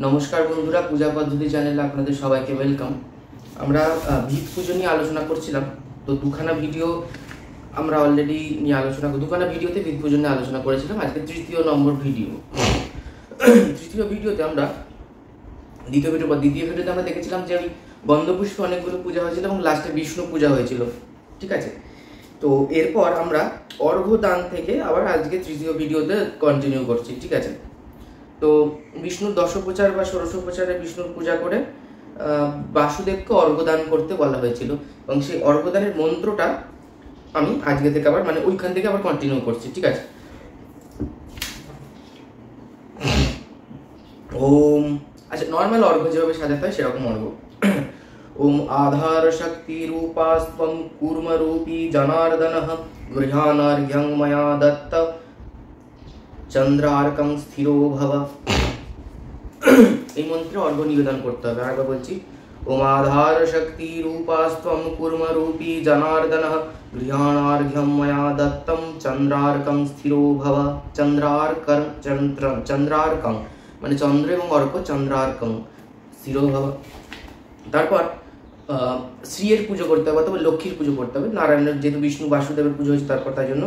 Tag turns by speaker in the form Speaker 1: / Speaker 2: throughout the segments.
Speaker 1: নমস্কার বন্ধুরা, পূজা পদ্ধতি চ্যানেলে আপনাদের সবাইকে ওয়েলকাম। আমরা ভিত পুজো নিয়ে আলোচনা করছিলাম। তো দুখানা ভিডিও আমরা অলরেডি নিয়ে আলোচনা দুখানা ভিডিওতে ভিত পুজো নিয়ে আলোচনা করেছিলাম। আজকে তৃতীয় নম্বর ভিডিও। তৃতীয় ভিডিওতে আমরা দ্বিতীয় ভিডিওতে আমরা দেখেছিলাম যে ওই গন্ধপুষ্পে অনেকগুলো পূজা হয়েছিল এবং লাস্টে বিষ্ণু পূজা হয়েছিল, ঠিক আছে। তো এরপর আমরা অর্ঘ্যদান থেকে আবার আজকে তৃতীয় ভিডিওতে কন্টিনিউ করছি, ঠিক আছে। তো বিষ্ণুর দশোপচার বা ষোড়শোপচারে বিষ্ণুর পূজা করে বাসুদেবকে অর্ঘ্যদান করতে বলা হয়েছিল এবং সেই অর্ঘ্যদানের মন্ত্রটা আমি আজকে থেকে আবার ওইখান থেকে আবার কন্টিনিউ করছি, ঠিক আছে। ওম, আচ্ছা, নর্মাল অর্ঘ্য যেভাবে সাজাতে হয় সেরকম অর্ঘ্য। ওম আধার শক্তি রূপাস্ত্বং কূর্মরূপী জনার্দনঃ গৃহাণার্ঘ্যং ময়া দত্ত চন্দ্রার্কং স্থিরো ভব। এই মন্ত্রে অর্ঘ্য নিবেদন করতে হবে। আরেকবার বলছি, ওম আধার শক্তি রূপাস্ত্বং কূর্মরূপী জনার্দনঃ গৃহাণার্ঘ্যং ময়া দত্তম চন্দ্রার্কং স্থিরো ভব। চন্দ্রার্কং মানে চন্দ্র এবং অর্ক, চন্দ্রার্কং স্থিরো ভব। তারপর শ্রীয়ের পুজো করতে হবে অথবা লক্ষ্মীর পুজো করতে হবে। নারায়ণের যেহেতু বিষ্ণু বাসুদেবের পুজো হয়েছে, তারপর তার জন্য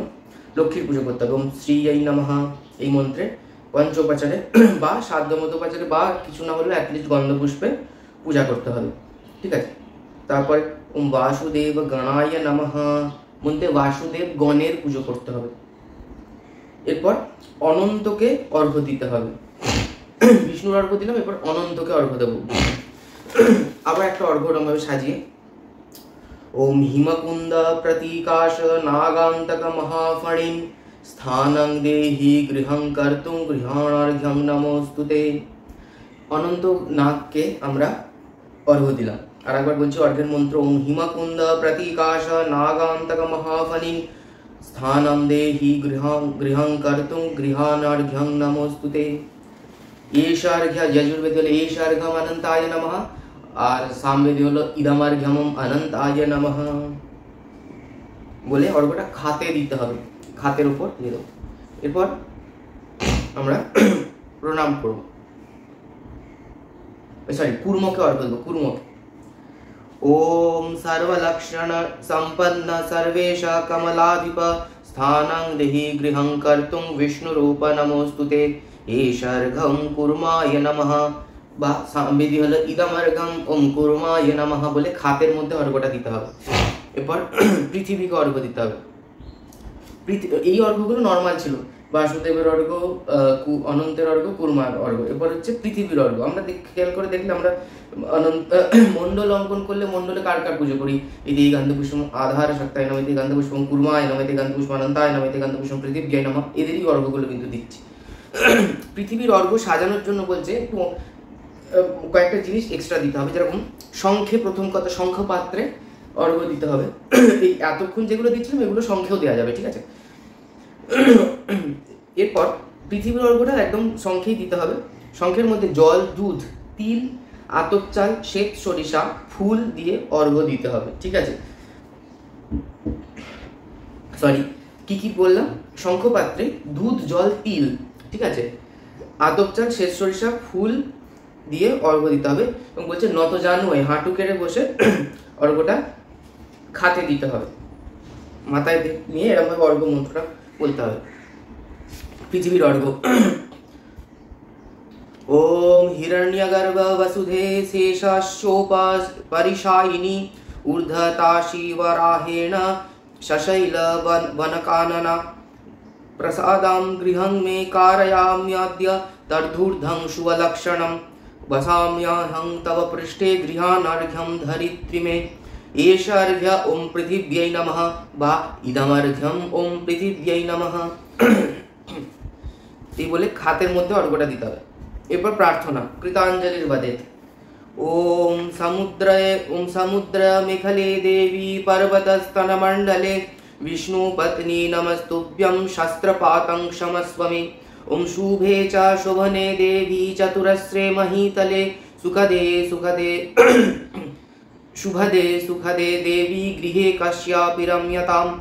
Speaker 1: লক্ষ্মীর পুজো করতে হবে। ওম শ্রীयै নমঃ এই মন্ত্রে পঞ্চোপাচারে বা সাধ্যমতোপাচারে বা কিছু না হলেও অ্যাটলিস্ট গন্ধপুষ্পে পূজা করতে হবে, ঠিক আছে। তারপরে ওম বাসুদেব গণায় নমঃ মন্ত্রে বাসুদেব গণের পুজো করতে হবে। এরপর অনন্তকে অর্ঘ্য দিতে হবে। বিষ্ণুর অর্ঘ্য দিলাম, এরপর অনন্তকে অর্ঘ্য দেবো। আবার একটা অর্ঘ্য রকমভাবে সাজিয়ে ওম হিমকুন্দ প্রতীকাশ নাগান্তক মহাফণিম স্থানং দেহি গৃহং কর্তুং গৃহাণার্ঘ্যং নমোস্তুতে। অনন্ত নাগকে আমরা অর্ঘ্য দিলাম। আর একবার বলছি অর্ঘ্যের মন্ত্র, ওম হিমকুন্দ প্রতীকাশ নাগান্তক মহাফণিম স্থানং দেহি গৃহং কর্তুং গৃহাণার্ঘ্যং নমোস্তুতে। এষার্ঘ্য যজুর্বেদে হলো এষার্ঘ্যম অনন্তায় নমঃ, আর সামবেদে হলো ইদমার্ঘ্যম অনন্তায় নমঃ বলে অর্ঘ্যটা খাতে দিতে হবে, খাতের উপর দিয়ে দেবো। এরপর আমরা প্রণাম করব, কুর্মকে অর্ঘ্য দেবো। কুর্মকে ওম সর্বলক্ষণ সম্পন্ন সর্বেশ কমলাধিপ স্থানং দেহি গৃহং কর্তুং বিষ্ণুরূপ নমোস্তুতে এষার্ঘ্যম কুর্মায় নমঃ বা সামবেদী হলো ইদমার্ঘ্যম ওম কুর্মায় নমঃ বলে খাতের মধ্যে অর্ঘ্যটা দিতে হবে। এরপর পৃথিবীকে অর্ঘ্য দিতে হবে। এই অর্ঘ্যগুলো নর্মাল ছিল, বাসুদেবের অর্ঘ্য, অনন্তের অর্ঘ্য, কুর্মার অর্ঘ্য। এরপর হচ্ছে পৃথিবীর অর্ঘ্য। আমরা খেয়াল করে দেখলে আমরা মণ্ডল অঙ্কন করলে মণ্ডলে কার কার পুজো করি? এই দিকে গন্ধপুষ্পম আধার শক্তায় নমঃ, এদিকে গন্ধপুষ্পম কুর্মায় নমঃ, এদিকে গন্ধপুষ্পম অনন্তায় নমঃ, এদিকে গন্ধপুষ্পম পৃথিব্যায় নমঃ। এদেরই অর্ঘ্যগুলো কিন্তু দিচ্ছি। পৃথিবীর অর্ঘ্য সাজানোর জন্য বলছে একটু কয়েকটা জিনিস এক্সট্রা দিতে হবে। যেরকম শঙ্খে, প্রথম কথা শঙ্খ পাত্রে অর্ঘ্য দিতে হবে। এই এতক্ষণ যেগুলো দিচ্ছিলাম এগুলো শঙ্খেও দেওয়া যাবে, ঠিক আছে। এরপর পৃথিবীর অর্ঘ্যটা একদম শঙ্খেই দিতে হবে। শঙ্খের মধ্যে জল, দুধ, তিল, আতপ চাল, শ্বেত সরিষা, ফুল দিয়ে অর্ঘ্য দিতে হবে, ঠিক আছে। কি বললাম? শঙ্খ পাত্রে দুধ, জল, তিল, ঠিক আছে, আতপ চাল, শ্বেত সরিষা, ফুল দিয়ে অর্ঘ্য দিতে হবে। এবং বলছে নত জানু হয়ে হাঁটু কেড়ে বসে অর্ঘ্যটা খাতে দিতে হবে। মাথায় নিয়ে এরকম ভাবে অর্ঘ্য মন্ত্রটা বলতে হবে। পৃথিবীর অর্ঘ্য ওম হিরণ্যগর্ভ বসুধে শেষাশোপাস পরিশায়িনী ঊর্ধ্বতাশি বরাহেণ শশৈল বনকাননা প্রসাদাং গৃহং মে কারয়াম্যাদ্য তর্ধূর্ধং শুভলক্ষণম वसाम्यहं तव पृष्ठे गृहाणार्घ्यं धरित्री मे एषार्घ्य ओम पृथिव्यै नमः বা ইদমার্ঘ্যম ওম পৃথিব্যাই নমঃ। এই বলে খাতের মধ্যে অর্ঘ্যটা দিতে হবে। এরপর প্রার্থনা কৃতাঞ্জলির বাদেত ওম সমুদ্র মেখলে দেবী পর্বতস্তনমণ্ডলে বিষ্ণু পত্নী নমস্তুভ্যং শস্ত্রপাতং ক্ষমস্ব মে। ओम शुभे च शोभने देवी चतुरस्रे महीतले सुखदे देवी गृहे कस्यापि रम्यताम्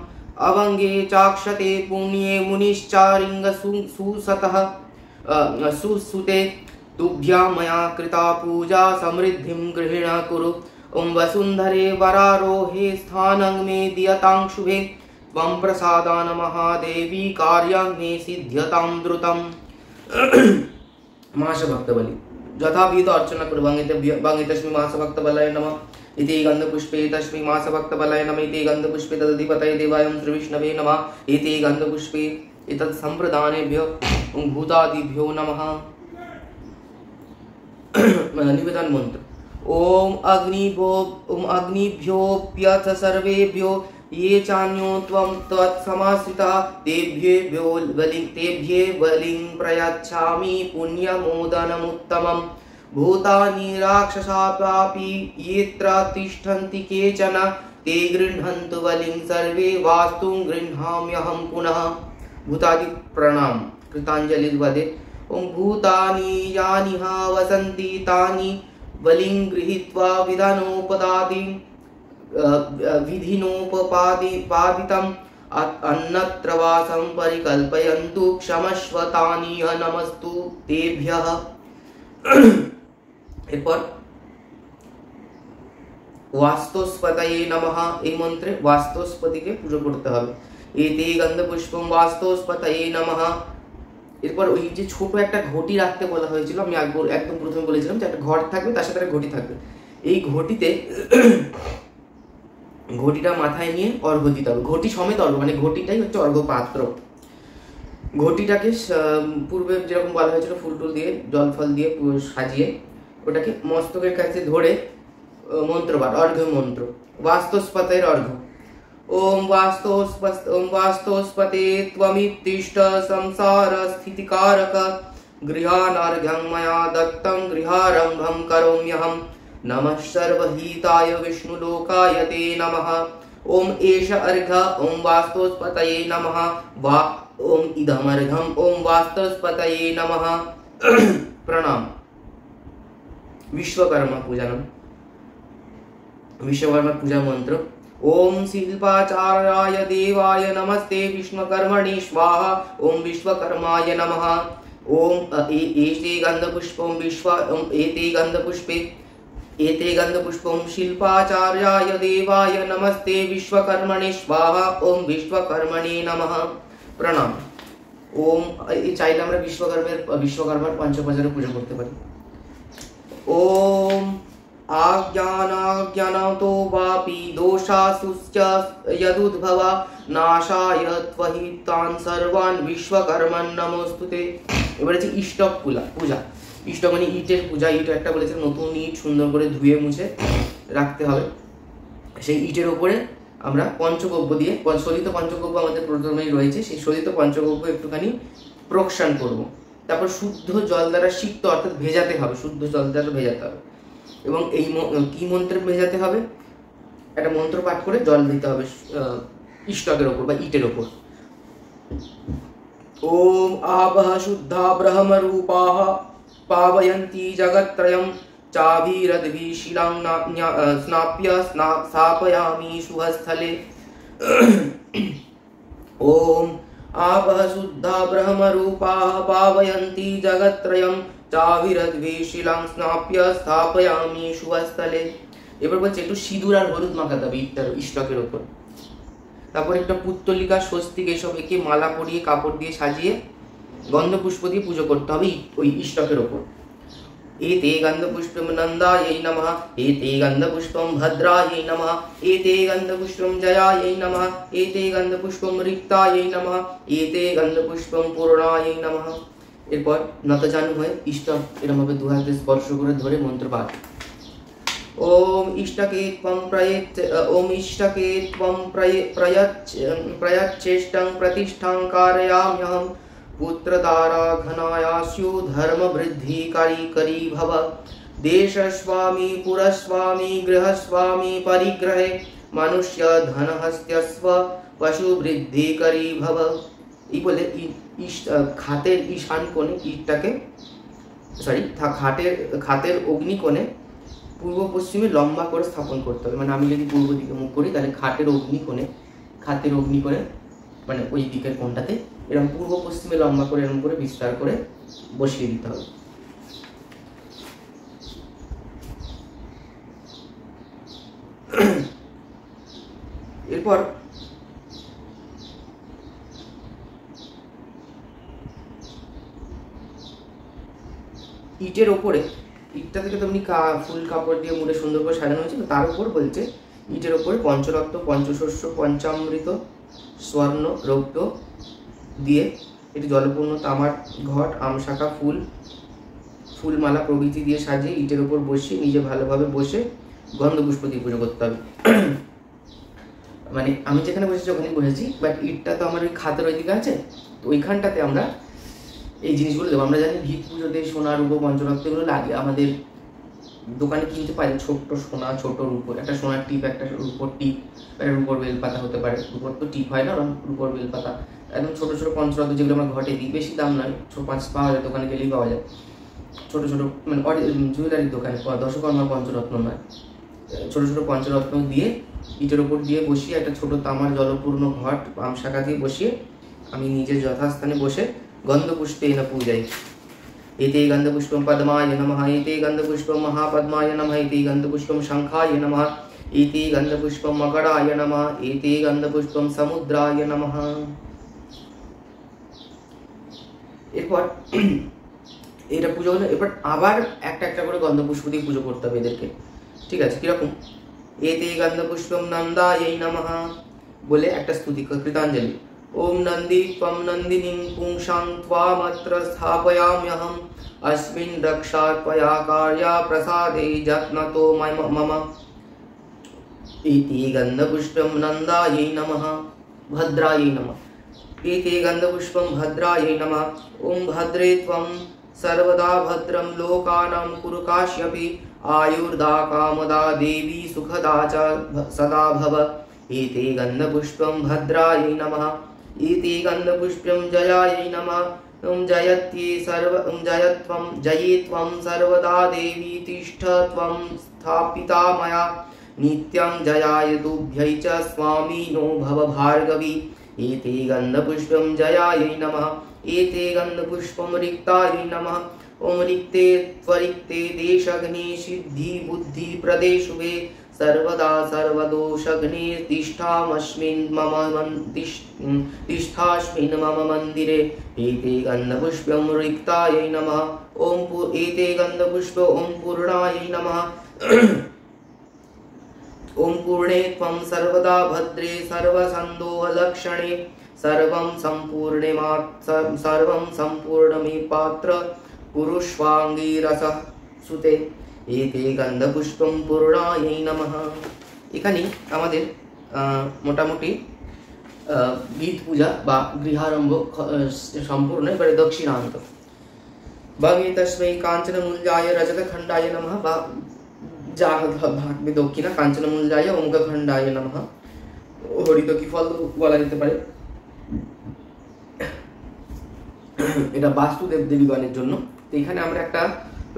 Speaker 1: अवंगे चाक्षते पुण्ये मुनिश्चारिंग सुसतः सुसुते तुभ्यां मया कृता पूजा समृद्धिं गृहीण कुरु। ओं वसुन्धरे वरारोहे स्थानं मे दीयतां शुभे। त्वं प्रसादान महादेवी कार्यं मे सिद्ध्यतां द्रुतं। मासभक्तबली यथाविध अर्चना कुरु। वंगे तस्मै मासभक्तबलाय नमः इति गन्धपुष्पे तस्मै मासभक्तबलाय नमः इति गन्धपुष्पे तदधिपतये देवाय श्रीविष्णवे नमः इति गन्धपुष्पे एतत् सम्प्रदानेभ्यो भूतादिभ्यो नमः। निवेदन मंत्र। ओम अग्निभ्योऽप्यथ सर्वेभ्यो ये चान्यो त्वं तत्समाश्रिताः तेभ्यो बलिं प्रयच्छामि पुण्यमोदनमुत्तमम्। भूतानि राक्षसापापि येऽत्र तिष्ठन्ति केचन ते गृह्णन्तु बलिं सर्वे वास्तुं गृह्णाम्यहं पुनः। भूतादि प्रणाम कृतांजलि वदे। ओं भूतानि यानि हा वसन्ति तानि बलिं गृहीत्वा विधिनोपपादितम् अन्यत्र वासं परिकल्पयन्तु क्षमस्व तानि नमस्तु तेभ्यः। এরপর वास्तुस्पतये नमः এই মন্ত্রে वास्तुस्पतिকে পুজো করতে হবে। এতে গন্ধপুষ্পম वास्तुस्पतये नमः। এরপর ওই যে ছোট একটা ঘটি রাখতে বলা হয়েছিল, আমি একদম প্রথমে বলেছিলাম যে একটা ঘট থাকবে তার সাথে একটা ঘটি থাকবে। এই ঘটিতে ঘটিটা মাথায় নিয়ে অর্ঘ্য দিতে হবে। ঘটি সমেত অর্ঘ্য, মানে ঘটিটাই হচ্ছে অর্ঘ্য পাত্র। ঘটিটাকে পূর্বে যেরকম বলা হয়েছিল ফুল টুল দিয়ে জল ফল দিয়ে সাজিয়ে ওটাকে মস্তকের কাছে ধরে মন্ত্রপাঠ অর্ঘ্য মন্ত্র। वास्तुस्पतेर अर्घ्य। ओम वास्तुस्पते त्वमित्तिष्ठ संसार स्थितिकारक। गृहानर्घ्यं मया दत्तं गृहारम्भं करोम्यहं। नमः सर्वहिताय विष्णुलोकाय ते नमः। ओम एष अर्घ्य ओम वास्तुस्पतये नमः। ओम इदमर्घ्यं ओम वास्तुस्पतये नमः। प्रणाम। विश्वकर्मा पूजनम। विश्वकर्मा पूजा मंत्र। ओम शिल्पाचार्याय देवाय नमस्ते विश्वकर्मणे स्वाहा। ओम विश्वकर्माय नमः। ओम एते गंधपुष्पे शिल्पाचार्याय देवाय नमस्ते विश्वकर्मणे स्वाहा। ओम विश्वकर्मणे नमः। प्रणाम। ओम चाइले আমরা বিশ্বকর্মার পঞ্চপ্রজারে পূজা করতে পারি। ओम आज्ञानाज्ञानतो वापि दोषासुश्च यदुद्भवा नाशाय त्वहि तान् सर्वान् विश्वकर्मन् नमोस्तुते। এবারে যে ইষ্টক পূজা। ইষ্টক মানে ইটের পূজা। ইট একটা বলেছে নতুন ইট সুন্দর করে ধুয়ে মুছে রাখতে হবে। সেই ইটের উপরে আমরা পঞ্চগব্য দিয়ে সলিত পঞ্চগব্য আমাদের প্রথমেই রয়েছে, সেই সলিত পঞ্চগব্য একটুখানি প্রক্ষালন করব। তারপর শুদ্ধ জল দ্বারা সিক্ত অর্থাৎ ভেজাতে হবে, শুদ্ধ জল দ্বারা ভেজাতে হবে। এবং এই কি মন্ত্রে ভেজাতে হবে? একটা মন্ত্র পাঠ করে জল দিতে হবে ইষ্টকের ওপর বা ইটের ওপর। ওম আবহ শুদ্ধা ব্রহ্মরূপাঃ পাবয়ন্তি জগত্রয়ং চাভিরদ্ভি শিলাং স্নাপ্য স্থাপয়ামি শুভস্থলে। ওম आपः शुद्धा ब्रह्मरूपाः पावयन्ति जगत्त्रयं चाभिरद्भि शिलां स्नाप्य स्थापयामि शुभस्थले। এবার বলছে একটু সিঁদুর আর হলুদ মাখাতে হবে ইষ্টকের উপর। তারপর একটা পুত্তলিকা স্বস্তিক এসব একে মালা পরিয়ে কাপড় দিয়ে সাজিয়ে গন্ধপুষ্প দিয়ে পুজো করতে হবে ওই ইষ্টকের উপর। एते गन्धपुष्पं नन्दायै नमः। एते गन्धपुष्पं भद्रायै नमः। एते गन्धपुष्पं जयायै नमः। एते गन्धपुष्पं रिक्तायै नमः। एते गन्धपुष्पं पूर्णायै नमः। এরপর নতজানু হয়ে ইষ্টক এরকম ভাবে দু হাতে স্পর্শ করে ধরে মন্ত্র পাঠ। ओम इष्टके त्वं प्रयच्चेष्टं प्रतिष्ठां कारयाम्यहं। पुत्रदारा घनायास्यो धर्म वृद्धि करी भव। देशस्वामी पुरस्वामी गृहस्वामी परिग्रहे मनुष्य धनहस्त्यस्व पशु वृद्धि करी भव। এই বলে খাতের ঈশান কোণে ইটটাকে খাতের অগ্নিকোণে পূর্ব পশ্চিমে লম্বা করে স্থাপন করতে হবে। মানে আমি যদি পূর্ব দিকে মুখ করি তাহলে খাতের অগ্নিকোণে মানে ওই দিকের কোণটাতে এরকম পূর্ব পশ্চিমে লম্বা করে এরকম করে বিস্তার করে বসিয়ে দিতে হবে। ইটের ওপরে, ইটটা থেকে তেমনি ফুল কাপড় দিয়ে মুড়ে সুন্দর করে সাজানো হয়েছিল, তার উপর বলছে ইটের ওপরে পঞ্চরত্ন, পঞ্চশস্য, পঞ্চামৃত, স্বর্ণ, রৌপ্য দিয়ে এটি জলপূর্ণ তামার ঘট, আমশাখা, ফুলমালা প্রভৃতি দিয়ে সাজিয়ে ইটের ওপর বসিয়ে নিজে ভালোভাবে বসে গন্ধপুষ্প দিয়ে পুজো করতে হবে। মানে আমি যেখানে বসেছি ওখানেই বসেছি, বাট ইটটা তো আমার ওই খাতের ওইদিকে আছে, তো ওইখানটাতে আমরা এই জিনিসগুলো দেবো। আমরা জানি ভিত পুজোতে সোনা, রূপো, পঞ্চরত্ন এগুলো লাগে, আমাদের দোকানে কিনতে পারি ছোট্ট সোনা, ছোট রূপো, একটা সোনার টিপ, একটা রূপোর টিপ, একটা রূপোর বেলপাতা হতে পারে, রূপোর তো টিপ হয় না, রূপোর বেলপাতা, একদম ছোট ছোট পঞ্চরত্ন যেগুলো আমরা ঘটে দিই, বেশি দাম নয়, 5 পাওয়া যায়, দোকানে গেলেই পাওয়া যায়, ছোট ছোট মানে জুয়েলারির দোকানে দশকর্মা পঞ্চরত্ন নয়, ছোট ছোট পঞ্চরত্ন দিয়ে ইটের ওপর দিয়ে বসিয়ে একটা ছোট তামার জলপূর্ণ ঘট আমশাখা দিয়ে বসিয়ে আমি নিজের যথাস্থানে বসে গন্ধপুষ্পেন পূজাই। एते गन्धपुष्पं पद्माय नमः, एते गन्धपुष्पं महापद्माय नमः, एते गन्धपुष्पं शंखाय नमः, एते गन्धपुष्पं मकराय नमः, एते गन्धपुष्पं समुद्राय नमः। এরপর এটা পুজো হলো, এরপর আবার একটা একটা করে গন্ধপুষ্প দিয়ে পুজো করতে হবে এদেরকে, ঠিক আছে? কিরকম? এতে গন্ধপুষ্পম নন্দাयै নমঃ বলে একটা স্তুতি, কৃতাঞ্জলি। ओम नंदी त्वं नंदिनीं पुंसां त्वामत्र स्थापयाम्यहम् अस्मिन् रक्षा त्वया कार्या प्रसादे जत्नतो मम। इति गन्धपुष्पं नन्दायै नमः भद्रायै नमः। इति गन्धपुष्पं भद्रायै नमः। ओम भद्रे त्वं सर्वदा भद्रं लोकानां कुरु काश्यपि आयुर्दा कामदा देवी सुखदा च सदा भव। इति गन्धपुष्पं भद्रायै नमः। इति गन्धपुष्पं जयायै नमः। जये त्वं सर्वदा देवी तिष्ठ त्वं स्थापिता मया नित्यं जयाय तुभ्यै च स्वामिनो भव भार्गवी। इति गन्धपुष्पं जयायै नमः। इति गन्धपुष्पं रिक्तायै नमः। ओम रिक्ते त्वरिक्ते देशग्ने सिद्धि बुद्धि प्रदेशुवे सर्वदा सर्वदोषग्ने तिष्ठास्मिन् मम मंदिरे। एते गन्धपुष्पं रिक्तायै नमः। ओम एते गन्धपुष्प ओम पूर्णायै नमः। ओम पूर्णे त्वं सर्वदा भद्रे सर्वसन्दोहलक्षणे सर्वं सम्पूर्णमे पात्र पुरुष्वाङ्गीरसः सुते। एते गन्धपुष्पं पूर्णायै नमः। এখানে আমাদের মোটামুটি গীত পূজা বা গৃহারম্ভ সম্পূর্ণ। এবারে দক্ষিণান্ত। ভগে তস্मै কাঞ্চনমূল্যায় রজতখণ্ডায় নমঃ বা যা ভাগবে দক্ষিণা কাঞ্চনমূল্যায় অঙ্গখণ্ডায় নমঃ। হরিত কি ফল বলা যেতে পারে, এটা বাস্তুদেব দেবীগণের জন্য। তো এখানে আমরা একটা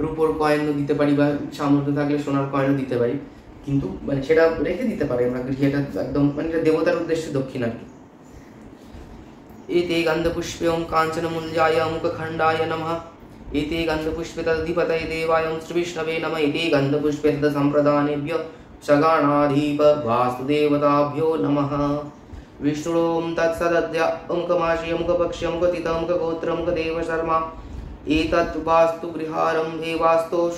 Speaker 1: রূপোর কয়েনও দিতে পারি বা সামর্থ্য থাকলে সোনার কয়েনও দিতে পারি, কিন্তু মানে সেটা রেখে দিতে পারি আমরা গৃহে, এটা একদম মানে এটা দেবতার উদ্দেশ্যে দক্ষিণ আর কি। एते गन्धपुष्पे ओम काञ्चनमूल्याय मुखखण्डाय नमः। एते गन्धपुष्पे तदधिपतये देवाय ओम श्रीविष्णवे नमः। एते गन्धपुष्पे तत्सम्प्रदानेभ्यः सगणाधिप वास्तुदेवताभ्यो नमः। विष्णुओम तत्सदद्य ओंकमाशी ओंकपक्ष ओंकतिथ ओंकगोत्र ओंकदेव शर्मा। एतत् वास्तु गृहारम्भे वास्तो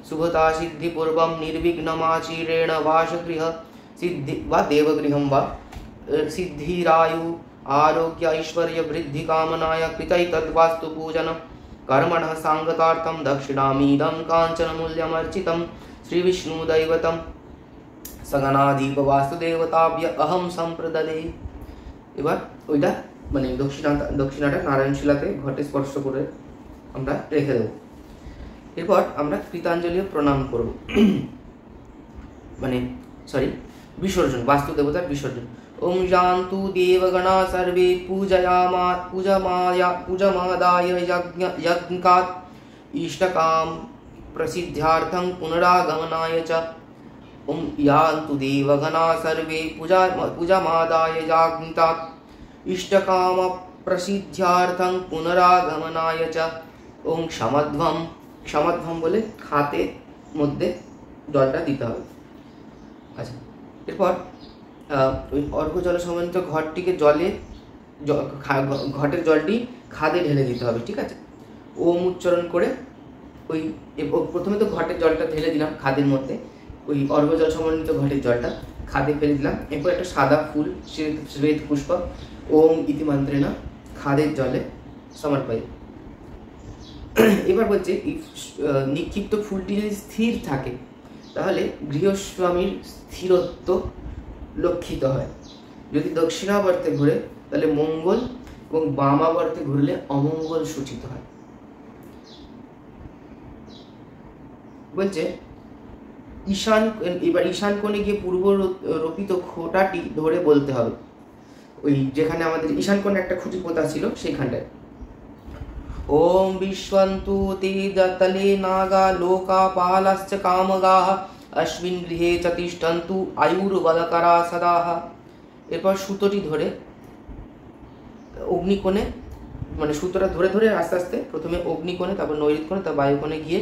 Speaker 1: शुभता सिद्धिपूर्वं निर्विघ्नमाचीरेण वासगृह सिद्धि वा देवगृहं वा सिद्धिरायु आरोग्य ऐश्वर्य वृद्धि कामनाय कृतैतद्वास्तु पूजन कर्मणः सांगतार्थं दक्षिणामीदं काञ्चनमूल्यमर्चितं श्रीविष्णुदैवतं सगणाधिप वास्तुदेवताभ्य अहम सम्प्रददे। এবার ওইটা মানে দক্ষিণাটা নারায়ণ শিলাতে ঘটে স্পর্শ করে আমরা রেখে দেব। এরপর আমরা কৃতাঞ্জলি প্রণাম করব, মানে সরি বিসর্জন, বাস্তু দেবতার বিসর্জন। ओम जानतु देवगणा सर्वे पूजमादाय यज्ञकात् इष्टकाम प्रसिद्ध्यर्थं पुनरागमनाय च। ओम यान्तु देवगणा सर्वे पूजमादाय यज्ञकात् इष्टकाम प्रसिद्ध्यर्थं पुनरागमनाय च। ओम क्षमध्वम বলে খাতে মধ্যে জলটা দিতে হবে। আচ্ছা, এরপর ওই অর্ঘ্য জল সমন্বিত ঘটটিকে ঘটের জলটি খাদে ঢেলে দিতে হবে, ঠিক আছে? ওম উচ্চারণ করে ওই প্রথমে তো ঘটের জলটা ঢেলে দিলাম খাদের মধ্যে, ওই অর্ঘ্যজল সমন্বিত ঘটের জলটা খাদে ফেলে দিলাম। এরপর একটা সাদা ফুল শ্বেত পুষ্প ওম ইতি মন্ত্রেণ খাদের জলে সমর্পয়। এবার বলছে নিক্ষিপ্ত ফুলটি যদি স্থির থাকে তাহলে গৃহস্বামীর স্থিরত্ব লক্ষিত হয়। যদি দক্ষিণাবর্তে ঘুরে তাহলে মঙ্গল এবং বামাবর্তে ঘুরলে অমঙ্গল সূচিত হয়। বলছে এবার ঈশান কোণে গিয়ে পূর্ব রোপিত খোঁটাটি ধরে বলতে হবে। ওই যেখানে আমাদের ঈশান কোণে একটা খুঁটি পোতা ছিল সেইখানটায় ওম বিশ্বন্তু তে তলে নাগা লোকা পালাশ্চ কামগাহ অশ্বিন গৃহে চ তিষ্ঠন্তু আয়ুর্বলকরা সদাহ। এরপর সুতোটি ধরে অগ্নিকোণে, মানে সুতোটা ধরে ধরে আস্তে আস্তে প্রথমে অগ্নিকোণে, তারপর নৈঋত কোণে, তারপর বায়ুকোণে গিয়ে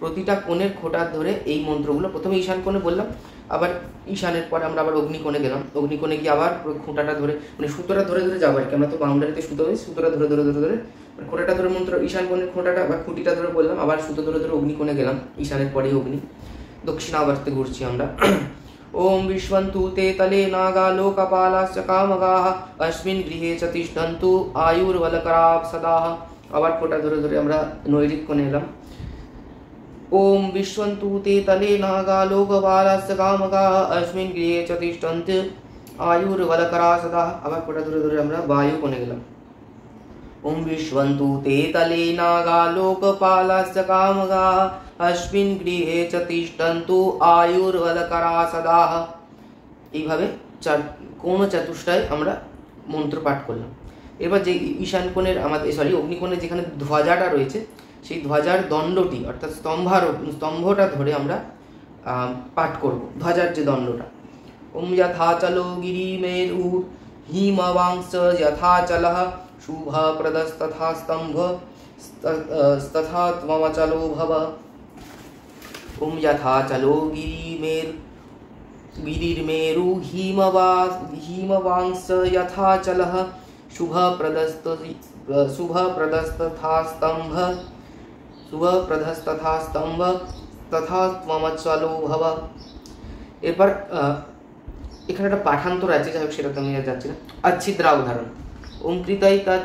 Speaker 1: প্রতিটা কোণের খোঁটা ধরে এই মন্ত্রগুলো, প্রথমে ঈশান কোণে বললাম, আবার ঈশানের পরে আমরা আবার অগ্নিকোণে গেলাম, অগ্নিকোণে গিয়ে আবার খোঁটাটা ধরে, মানে সুতোটা ধরে ধরে যাবো আর কি। আমরা তো বাউন্ডারিতে সুতো হই, সুতোটা ধরে ধরে ধরে ধরে খোঁটাটা ধরে মন্ত্র ঈশান কোণের খোঁটাটা বা খুঁটিটা ধরে বললাম, আবার সুতো ধরে ধরে অগ্নিকোণে গেলাম, ঈশানের পরে অগ্নি, দক্ষিণাবর্তে ঘুরছি আমরা। ওম বিশ্বন্তু তে তলে নাগা লোকপালাশ্চ কামগাহ অস্মিন গৃহে চ তিষ্ঠন্তু আয়ুর্বলকরা সদাহ। আবার খোঁটা ধরে ধরে আমরা নৈঋত কোণে এলাম। ওম বিশ্বন্তু তে তলে নাগা লোকপালাশ্চ কামগাহ অস্মিন গৃহে চ তিষ্ঠন্তু আয়ুর্বলকরা সদাহ। আবার খোঁটা ধরে ধরে আমরা বায়ু কোণে গেলাম। ওম বিশ্বন্তু তে তলে নাগা লোকপালাশ্চ কামগাহ অস্মিন গৃহে চ তিষ্ঠন্তু আয়ুর্বলকরা সদাহ। এইভাবে কোণ চতুষ্টয় আমরা মন্ত্র পাঠ করলাম। এবার যে ঈশান কোণের আমাদের অগ্নিকোণের যেখানে ধ্বজাটা রয়েছে সেই ধ্বজার দণ্ডটি অর্থাৎ স্তম্ভটা ধরে আমরা পাঠ করব, ধ্বজার যে দণ্ডটা। ওম যথা চলো গিরিমেরু হিমবাংশ যথা চলঃ শুভ প্রদস্তথা স্তম্ভ তথা ত্বমচলো ভব। ওম যথা চলো গিরির্মেরু হিমবাংশ যথা চলঃ শুভ প্রদস্তথা স্তম্ভ তথা ত্বমচলো ভব। এরপর এখানে একটা পাঠান্তর আছে, যাই হোক সেটা আমি আর যাচ্ছি না। अच्छिद्रा উদাহরণ। ওম কৃতৈ তৎ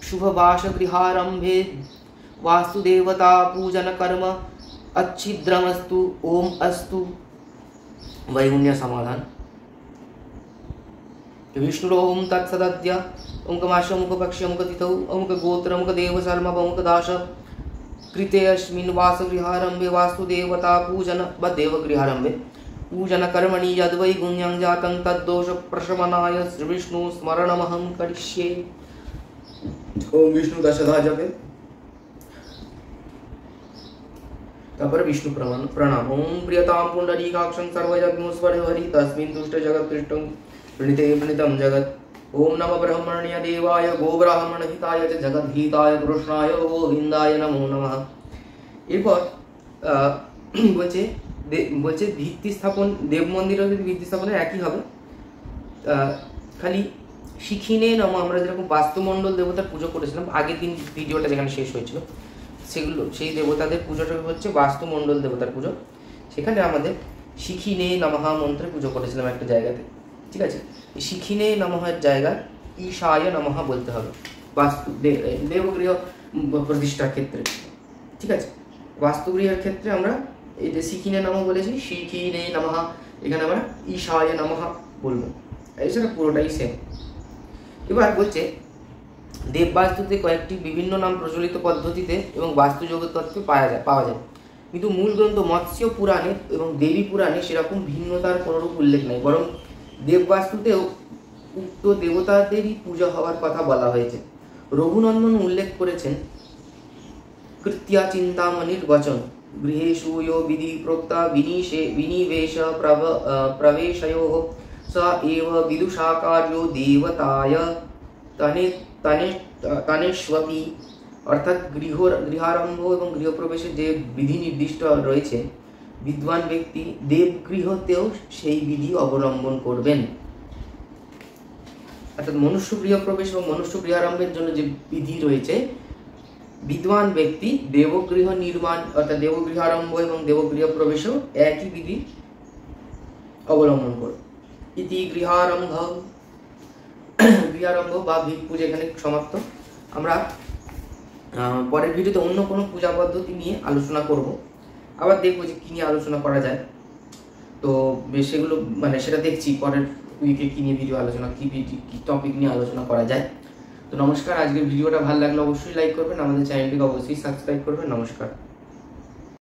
Speaker 1: শুভ বাসগৃহারম্ভে वास्तुदेवता पूजन कर्म अच्छिद्रमस्तु ओम अस्तु। वैगुण्य समाधान। विष्णुरोम तत्सदद्य ओंकमाश ओंक पक्ष ओंक तिथौ ओंक गोत्र ओंक देव शर्म ओंक दाश कृते अस्मिन् वासगृहारम्भे वास्तुदेवता पूजन देवगृहारम्भे पूजन कर्मणि यद्वैगुण्यं जातं तद्दोष प्रशमनाय श्रीविष्णु स्मरणमहं करिष्ये। ओम विष्णु दशधा जपे, তারপরে বিষ্ণু প্রণাম। ওম প্রিয়তাম পুণ্ডরীকাক্ষং সর্বযজ্ঞোস্বরে হরি তস্মিন দুষ্ট জগৎ পৃষ্ঠং প্রণীতে প্রণীতম জগৎ। ওম নম ব্রহ্মণ্য দেবায় গোব্রাহ্মণ হিতায় চ জগদ্ধিতায় কৃষ্ণায় গোবিন্দায় নমো নমঃ। এরপর বলছে ভিত্তি স্থাপন, দেব মন্দিরেও যদি ভিত্তি স্থাপনের একই হবে, খালি শিখিনে নম। আমরা যেরকম বাস্তুমণ্ডল দেবতার পুজো করেছিলাম আগের দিন ভিডিওটা যেখানে শেষ হয়েছিল, সেগুলো সেই দেবতাদের পুজোটা হচ্ছে বাস্তুমণ্ডল দেবতার পুজো। সেখানে আমাদের শিখিনে নমঃ মন্ত্রে পুজো করেছিলাম একটা জায়গাতে, ঠিক আছে। শিখিনে নমঃের জায়গায় ঈশায় নমঃ বলতে হবে বাস্তু দেবগৃহ প্রতিষ্ঠার ক্ষেত্রে, ঠিক আছে। বাস্তুগৃহের ক্ষেত্রে আমরা এই যে শিখিনে নমঃ বলেছি, শিখিনে নমঃ, এখানে আমরা ঈশায় নমঃ বলবো, এছাড়া পুরোটাই সেম। এবার বলছে দেববাস্তুতে কয়েকটি বিভিন্ন নাম প্রচলিত পদ্ধতিতে এবং বাস্তুযোগের তত্ত্বে পাওয়া যায়, কিন্তু মূল গ্রন্থ মৎস্য পুরাণে এবং দেবী পুরাণে সেরকম ভিন্নতার কোনোরূপ উল্লেখ নেই, বরং দেববাস্তুতেও উক্ত দেবতাদেরই পূজা হওয়ার কথা বলা হয়েছে। রঘুনন্দন উল্লেখ করেছেন কৃত্যা চিন্তামণির বচন গৃহেষু यो विधि प्रोक्ता विनिवेश प्रवेशयोः स एव विदुषाकार्यो देवताय तनेष्वपि। অর্থাৎ গৃহারম্ভ এবং গৃহপ্রবেশের যে বিধি নির্দিষ্ট রয়েছে, বিদ্বান ব্যক্তি দেবগৃহতেও সেই বিধি অবলম্বন করবেন। অর্থাৎ মনুষ্য গৃহপ্রবেশ এবং মনুষ্য গৃহারম্ভের জন্য যে বিধি রয়েছে বিদ্বান ব্যক্তি দেবগৃহ নির্মাণ অর্থাৎ দেবগৃহ আরম্ভ এবং দেবগৃহ প্রবেশও একই বিধি অবলম্বন করে। ইতি গৃহারম্ভ, গৃহারম্ভ বা ভিত পূজা এখানে সমাপ্ত। আমরা পরের ভিডিওতে অন্য কোনো পূজা পদ্ধতি নিয়ে আলোচনা করব, আবার দেখবো যে কী নিয়ে আলোচনা করা যায়। তো সেগুলো মানে সেটা দেখছি পরের উইকে কী নিয়ে ভিডিও আলোচনা, কী টপিক নিয়ে আলোচনা করা যায়। তো নমস্কার, আজকের ভিডিওটা ভালো লাগলে অবশ্যই লাইক করবেন, আমাদের চ্যানেলটিকে অবশ্যই সাবস্ক্রাইব করবেন। নমস্কার।